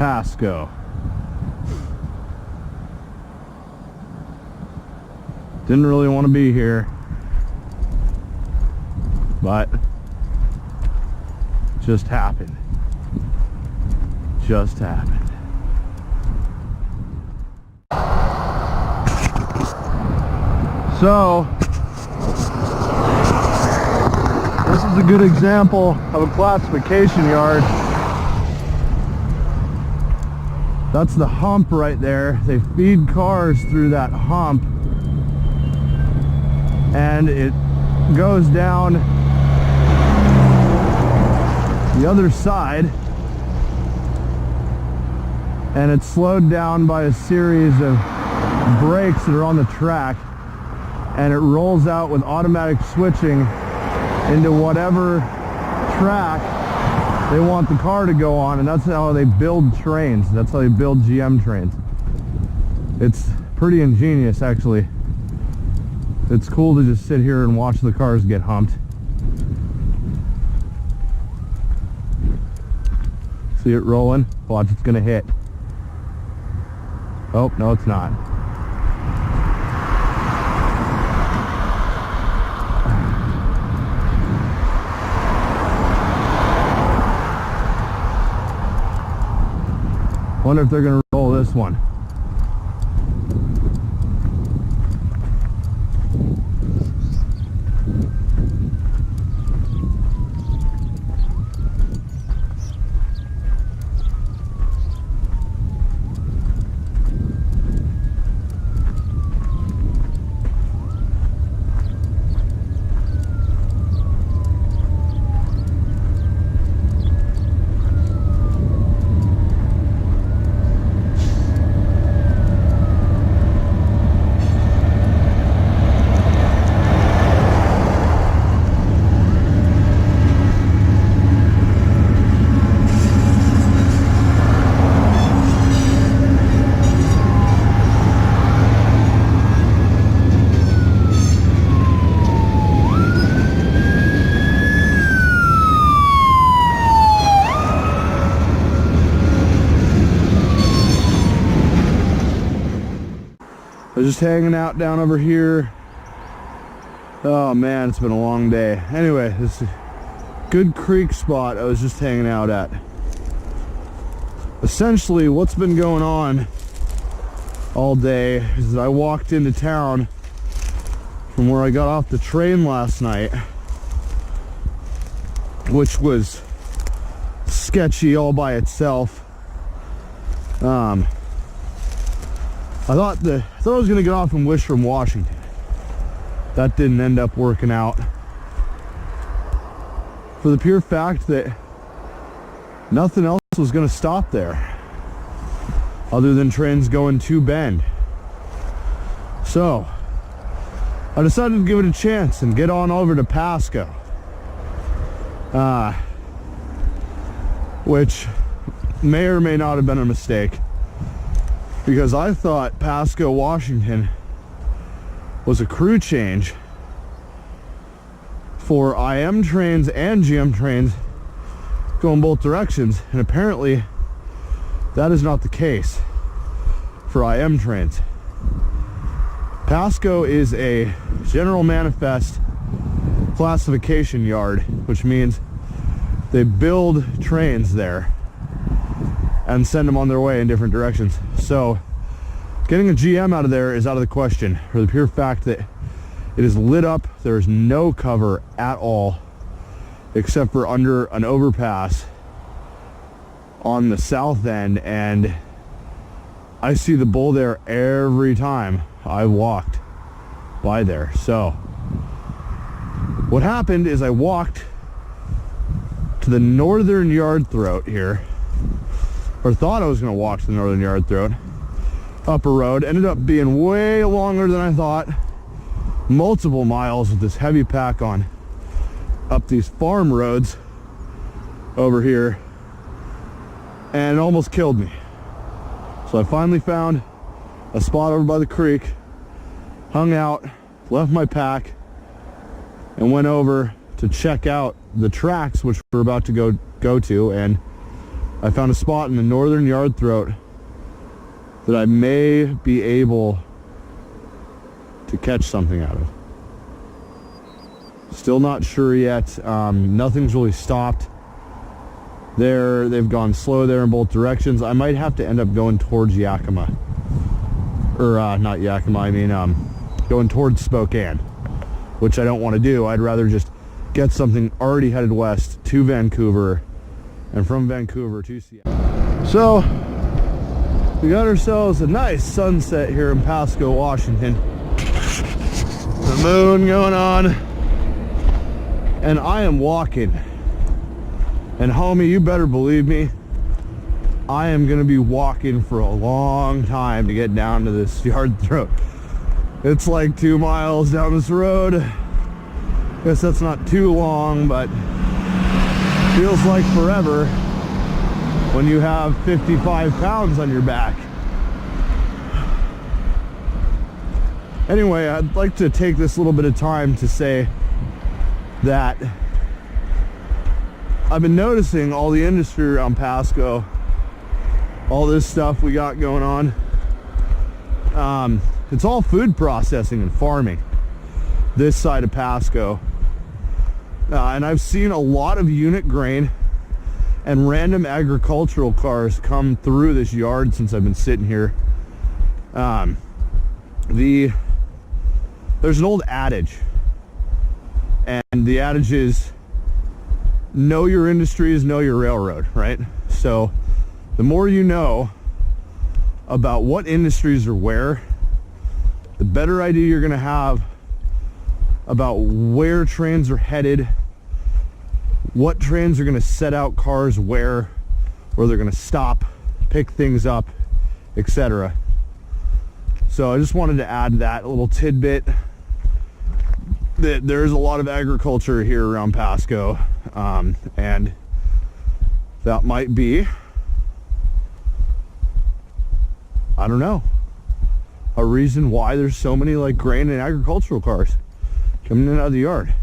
Pasco. Didn't really want to be here, but just happened. Just happened. So, this is a good example of a classification yard. That's the hump right there. They feed cars through that hump, and it goes down the other side, and it's slowed down by a series of brakes that are on the track, and it rolls out with automatic switching into whatever track they want the car to go on. And that's how they build trains. That's how they build GM trains. It's pretty ingenious, actually. It's cool to just sit here and watch the cars get humped. See it rolling? Watch, it's gonna hit. Oh, no, it's not. Wonder if they're gonna roll this one. I was just hanging out down over here. Oh man, it's been a long day. Anyway, this is a good creek spot I was just hanging out at. Essentially, what's been going on all day is that I walked into town from where I got off the train last night, which was sketchy all by itself. I thought I was gonna get off in Wishram, Washington. That didn't end up working out, for the pure fact that nothing else was gonna stop there other than trains going to Bend. So I decided to give it a chance and get on over to Pasco, which may or may not have been a mistake, because I thought Pasco, Washington was a crew change for IM trains and GM trains going both directions, and apparently that is not the case for IM trains. Pasco is a general manifest classification yard, which means they build trains there and send them on their way in different directions. So getting a GM out of there is out of the question, for the pure fact that it is lit up. There is no cover at all except for under an overpass on the south end, and I see the bull there every time I walked by there. So what happened is I walked to the northern yard throat here, or thought I was going to walk to the northern yard throat up a road. Ended up being way longer than I thought, multiple miles with this heavy pack on up these farm roads over here, and it almost killed me. So I finally found a spot over by the creek, hung out, left my pack, and went over to check out the tracks which we're about to go to, and I found a spot in the northern yard throat that I may be able to catch something out of. Still not sure yet. Nothing's really stopped there. They've gone slow there in both directions. I might have to end up going towards Yakima. Or not Yakima, I mean going towards Spokane, which I don't want to do. I'd rather just get something already headed west to Vancouver, and from Vancouver to Seattle. So we got ourselves a nice sunset here in Pasco, Washington. The moon going on, and I am walking. And homie, you better believe me, I am gonna be walking for a long time to get down to this yard throat. It's like 2 miles down this road. Guess that's not too long, but feels like forever when you have 55 pounds on your back. Anyway, I'd like to take this little bit of time to say that I've been noticing all the industry around Pasco, all this stuff we got going on. It's all food processing and farming this side of Pasco. And I've seen a lot of unit grain and random agricultural cars come through this yard since I've been sitting here. There's an old adage, and the adage is, know your industries, know your railroad, right? So the more you know about what industries are where, the better idea you're going to have about where trains are headed, what trains are going to set out cars where they're going to stop, pick things up, etc. So I just wanted to add that little tidbit that there's a lot of agriculture here around Pasco, and that might be, I don't know, a reason why there's so many like grain and agricultural cars coming in and out of the yard.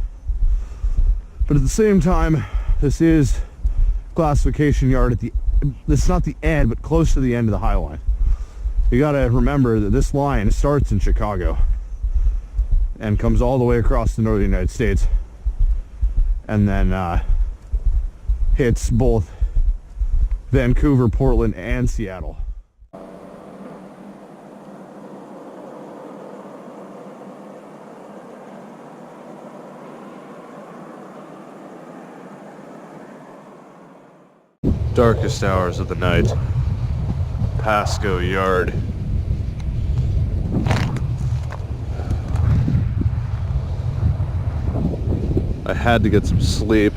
But at the same time, this is classification yard at it's not the end, but close to the end of the High Line. You gotta remember that this line starts in Chicago and comes all the way across the northern United States, and then hits both Vancouver, Portland, and Seattle. Darkest hours of the night, Pasco Yard. I had to get some sleep.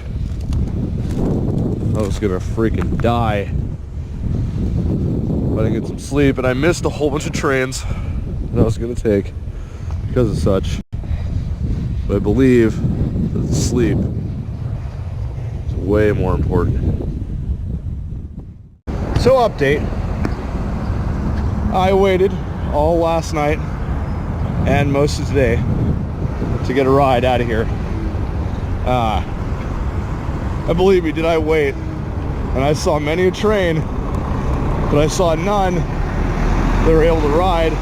I was gonna freaking die. But I get some sleep, and I missed a whole bunch of trains that I was gonna take because of such. But I believe that the sleep is way more important. So update, I waited all last night and most of today to get a ride out of here. And believe me, did I wait, and I saw many a train, but I saw none that were able to ride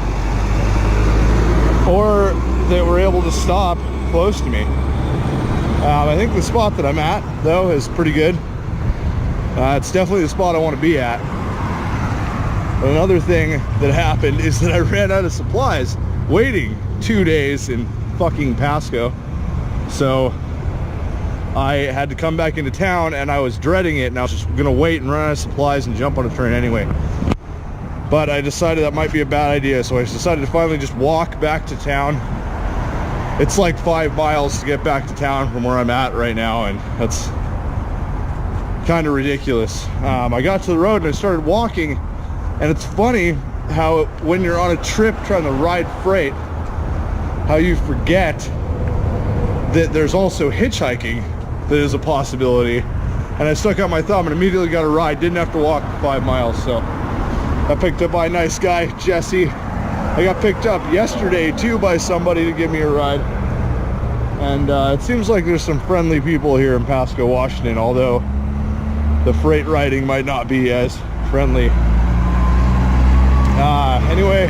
or that were able to stop close to me. I think the spot that I'm at, though, is pretty good. It's definitely the spot I want to be at. But another thing that happened is that I ran out of supplies waiting 2 days in fucking Pasco. So I had to come back into town, and I was dreading it, and I was just gonna wait and run out of supplies and jump on a train anyway. But I decided that might be a bad idea, so I decided to finally just walk back to town. It's like 5 miles to get back to town from where I'm at right now, and that's kind of ridiculous. I got to the road and I started walking, and it's funny how when you're on a trip trying to ride freight, how you forget that there's also hitchhiking that is a possibility. And I stuck out my thumb and immediately got a ride, didn't have to walk 5 miles. So I picked up by a nice guy, Jesse. I got picked up yesterday too by somebody to give me a ride. And it seems like there's some friendly people here in Pasco, Washington, although the freight riding might not be as friendly. Anyway,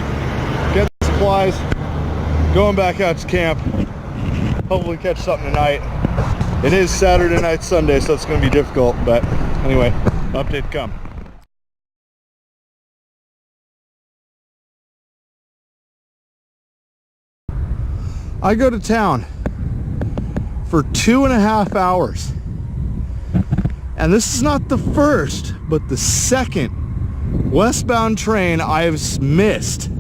get supplies, going back out to camp, hopefully catch something tonight. It is Saturday night, Sunday, so it's going to be difficult, but anyway, update to come. I go to town for 2.5 hours, and this is not the first, but the second westbound train I've missed.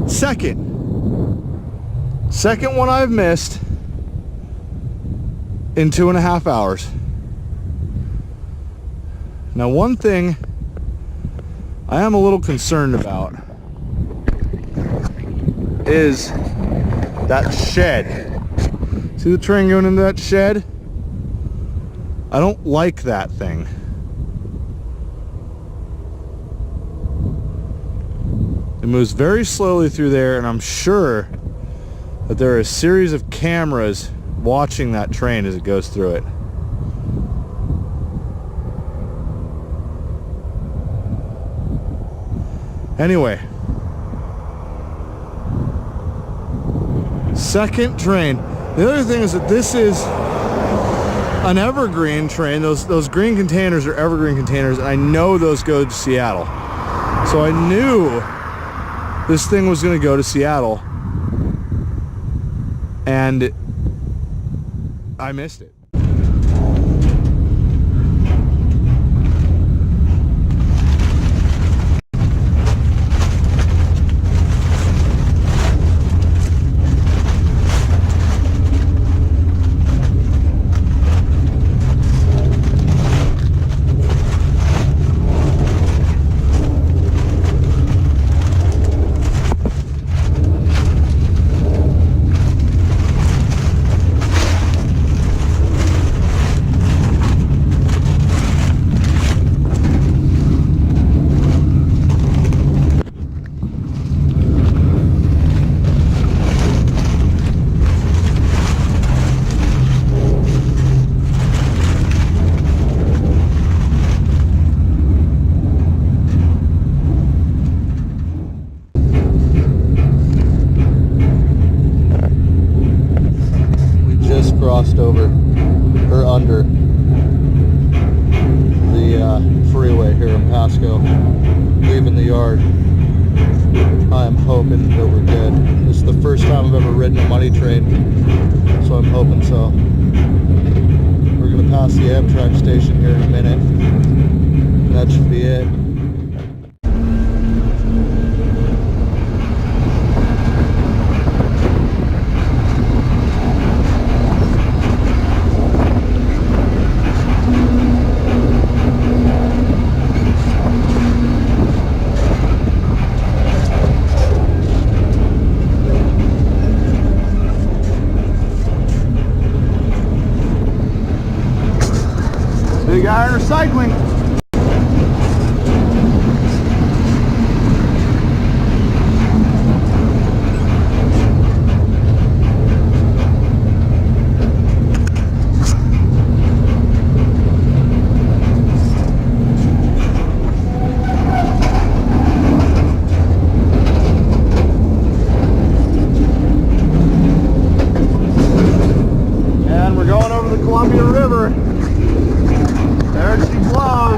Second one I've missed in 2.5 hours. Now, one thing I am a little concerned about is that shed. See the train going into that shed? I don't like that thing. It moves very slowly through there, and I'm sure that there are a series of cameras watching that train as it goes through it. Anyway, second train. The other thing is that this is an evergreen train. Those green containers are evergreen containers, and I know those go to Seattle. So I knew this thing was going to go to Seattle, and I missed it. Crossed over or under the freeway here in Pasco, leaving the yard. I am hoping that we're good. This is the first time I've ever ridden a money train, so I'm hoping so. We're going to pass the Amtrak station here in a minute, and that should be it. Big Iron Recycling. And we're going over the Columbia River. There she blows.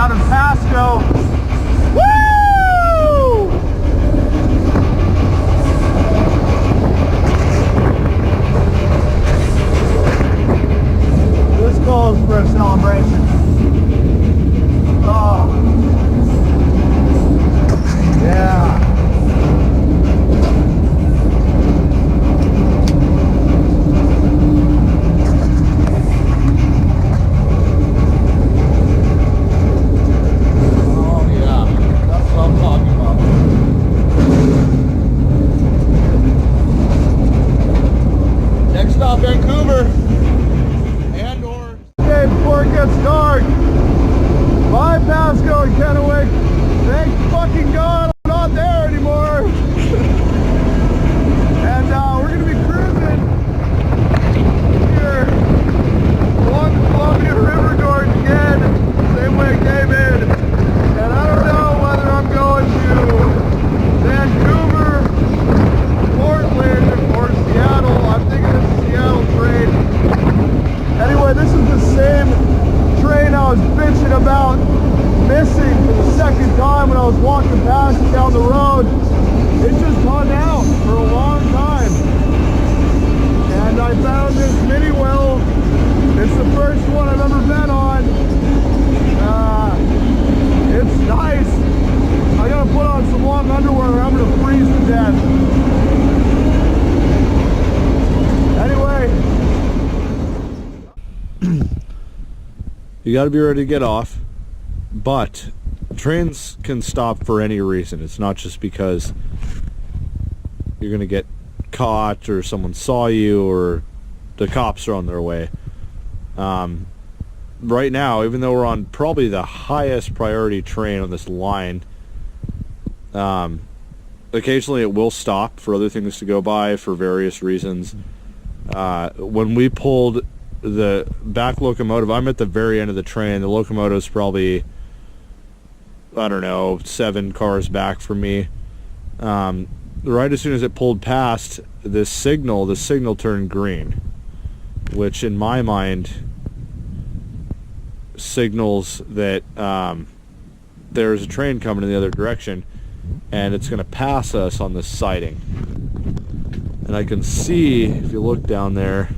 out of Pasco. Woo! This calls for a celebration. Oh. Yeah. Vancouver and or okay, before it gets dark, bye Pasco and Kennewick. Thank fucking God I'm not there anymore. And we're gonna be cruising here along the Columbia River Gorge again, same way David. And I don't know whether I'm going to Vancouver, Portland, or Seattle. I'm thinking it's Seattle train. Anyway, this is the same train I was bitching about missing for the second time when I was walking past it down the road. It just hung out for a long time. And I found this mini well. It's the first one I've ever been on. It's nice. I gotta put on some long underwear or I'm gonna freeze to death. Anyway, you got to be ready to get off, but trains can stop for any reason. It's not just because you're going to get caught or someone saw you or the cops are on their way. Right now, even though we're on probably the highest priority train on this line, occasionally it will stop for other things to go by for various reasons. When we pulled the back locomotive, I'm at the very end of the train. The locomotive's probably, I don't know, 7 cars back from me. Right as soon as it pulled past this signal, the signal turned green, which in my mind signals that there's a train coming in the other direction and it's going to pass us on this siding. And I can see, if you look down there,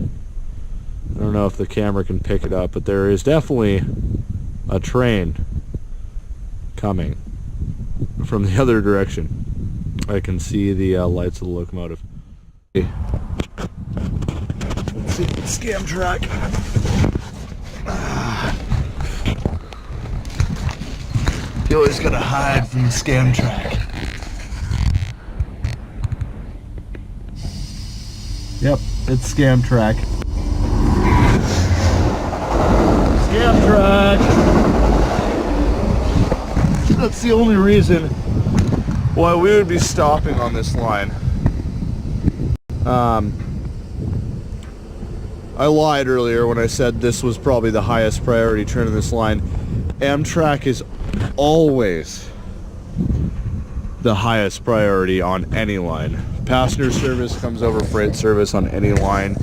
I don't know if the camera can pick it up, but there is definitely a train coming from the other direction. I can see the lights of the locomotive. Let's see the scam track. You always gotta hide from the scam track. Yep, it's scam track. Scam track. That's the only reason why we would be stopping on this line. I lied earlier when I said this was probably the highest priority train on this line. Amtrak is always the highest priority on any line. Passenger service comes over freight service on any line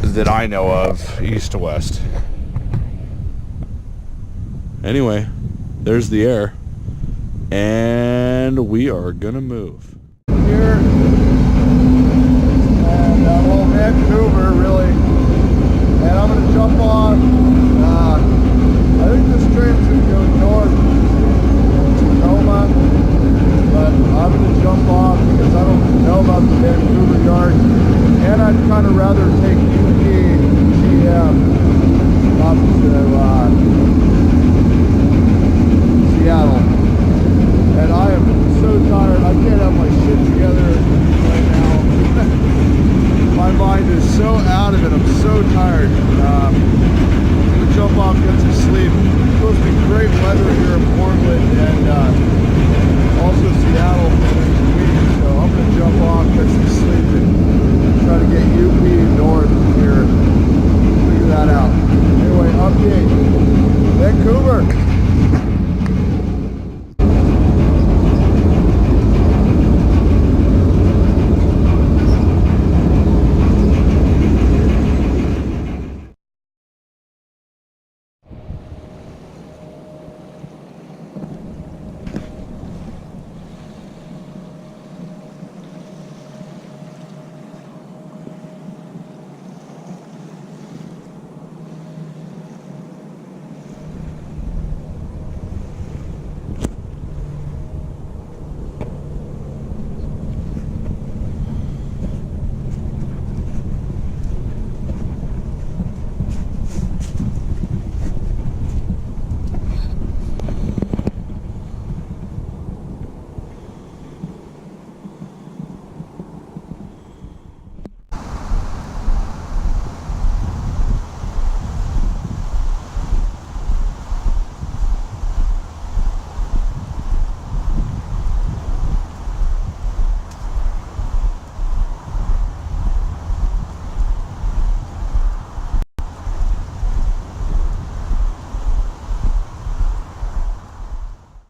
that I know of, east to west. Anyway, there's the air, and we are gonna move. Here, and well, Vancouver, really, and I'm gonna jump off. I think this train's gonna go north to Tacoma, but I'm gonna jump off because I don't know about the Vancouver yard, and I'd kind of rather take UP-GM up to Seattle. And I am so tired. I can't have my shit together right now. My mind is so out of it. I'm so tired.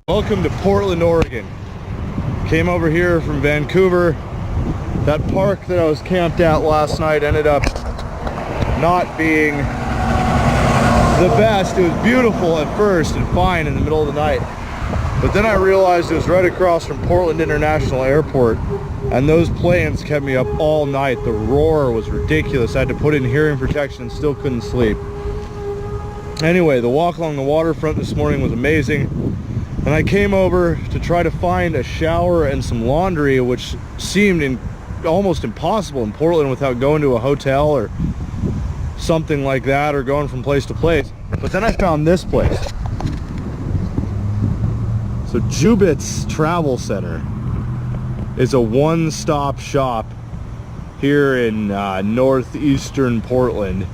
Welcome to Portland, Oregon. Came over here from Vancouver. That park that I was camped at last night ended up not being the best. It was beautiful at first and fine in the middle of the night. But then I realized it was right across from Portland International Airport, and those planes kept me up all night. The roar was ridiculous. I had to put in hearing protection and still couldn't sleep. Anyway, the walk along the waterfront this morning was amazing. And I came over to try to find a shower and some laundry, which seemed almost impossible in Portland without going to a hotel or something like that, or going from place to place. But then I found this place. So Jubit's Travel Center is a one-stop shop here in northeastern Portland.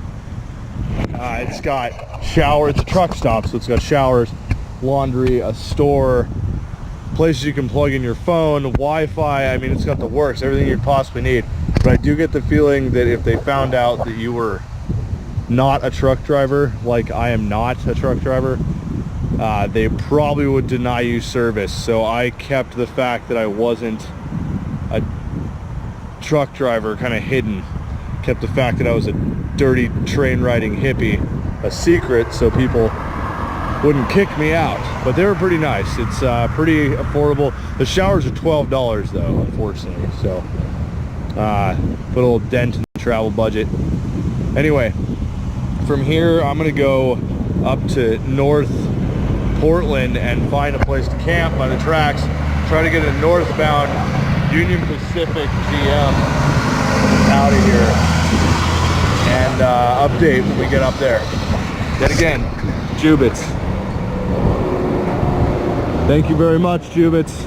It's got shower, it's a truck stop, so it's got showers, laundry, a store, places you can plug in your phone, Wi-Fi. I mean, it's got the works, everything you possibly need. But I do get the feeling that if they found out that you were not a truck driver, like I am not a truck driver, they probably would deny you service. So I kept the fact that I wasn't a truck driver kind of hidden. Kept the fact that I was a dirty train riding hippie a secret, so people wouldn't kick me out. But they were pretty nice. It's pretty affordable. The showers are $12 though, unfortunately. So put a little dent in the travel budget. Anyway, from here I'm gonna go up to North Portland and find a place to camp by the tracks. Try to get a northbound Union Pacific GM out of here and update when we get up there. Then again, Jubit's. Thank you very much, Jubit's.